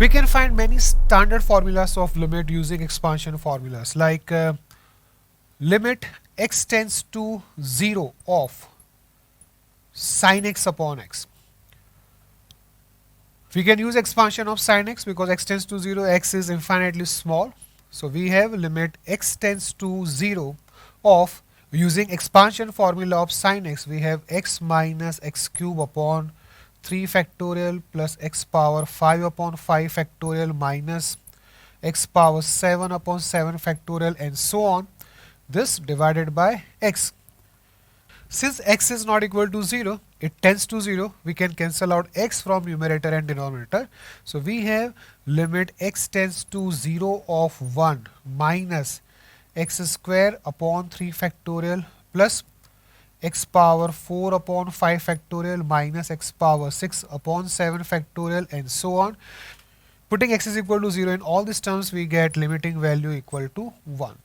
We can find many standard formulas of limit using expansion formulas, like limit x tends to 0 of sin x upon x. We can use expansion of sin x because x tends to 0, x is infinitely small. So we have limit x tends to 0 of, using expansion formula of sin x, we have x minus x cube upon 3 factorial plus x power 5 upon 5 factorial minus x power 7 upon 7 factorial and so on. This divided by x. Since x is not equal to 0, it tends to 0, we can cancel out x from numerator and denominator. So we have limit x tends to 0 of 1 minus x square upon 3 factorial plus x power 4 upon 5 factorial minus x power 6 upon 7 factorial and so on. Putting x is equal to 0 in all these terms, we get limiting value equal to 1.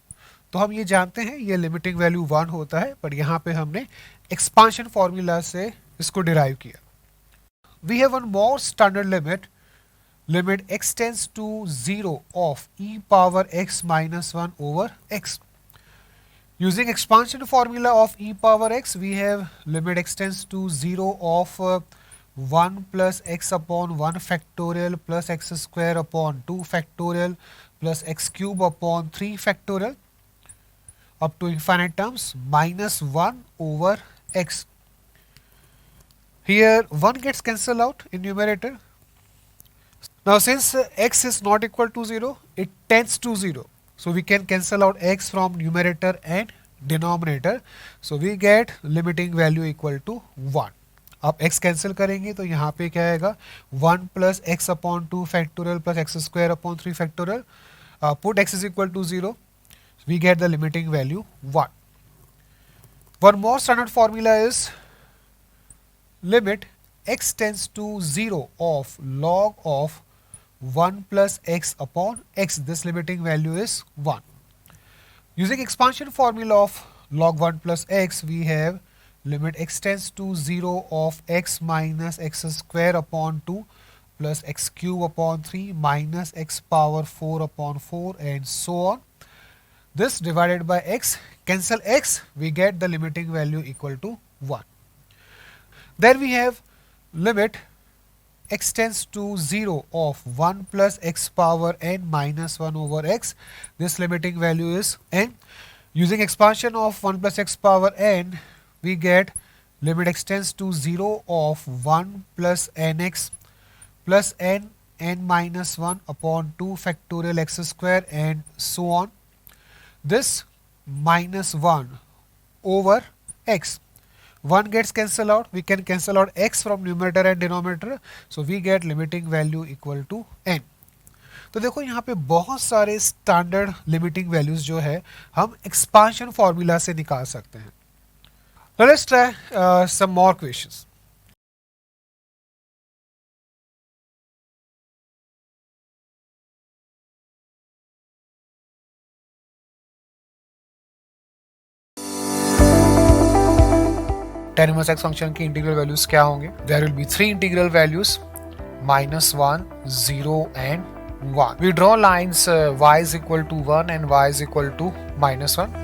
तो हम ये जानते हैं ये limiting value 1 होता है, पर यहाँ पे हमने एक्सपांशन फॉर्मूला से इसको डिराइव किया. We have one more standard limit, limit x tends to 0 of e power x minus 1 over x. Using expansion formula of e power x, we have limit x tends to 0 of 1 plus x upon 1 factorial plus x square upon 2 factorial plus x cube upon 3 factorial up to infinite terms minus 1 over x. Here 1 gets cancelled out in numerator. Now since x is not equal to 0, it tends to 0. So we can cancel out x from numerator and denominator. So we get limiting value equal to 1. अब x cancel करेंगे तो यहाँ पे क्या आएगा 1 plus x upon 2 factorial plus x square upon 3 factorial. Put x is equal to 0. We get the limiting value 1. One more standard formula is limit x tends to 0 of log of 1 plus x upon x. This limiting value is 1. Using expansion formula of log 1 plus x, we have limit x tends to 0 of x minus x square upon 2 plus x cube upon 3 minus x power 4 upon 4 and so on. This divided by x, cancel x, we get the limiting value equal to 1. Then we have limit x tends to 0 of 1 plus x power n minus 1 over x. This limiting value is n. Using expansion of 1 plus x power n, we get limit x tends to 0 of 1 plus nx plus n minus 1 upon 2 factorial x square and so on. This minus 1 over x. 1 gets cancelled out. We can cancel out x from numerator and denominator. So we get limiting value equal to n. तो देखो यहाँ पे बहुत सारे standard limiting values जो है हम expansion formula से निकाल सकते हैं. Let's try some more questions. tan inverse x function की इंटीग्रल वैल्यूज क्या होंगे? There will be 3 integral values -1, 0 and 1. We draw lines y is equal to 1 and y is equal to -1.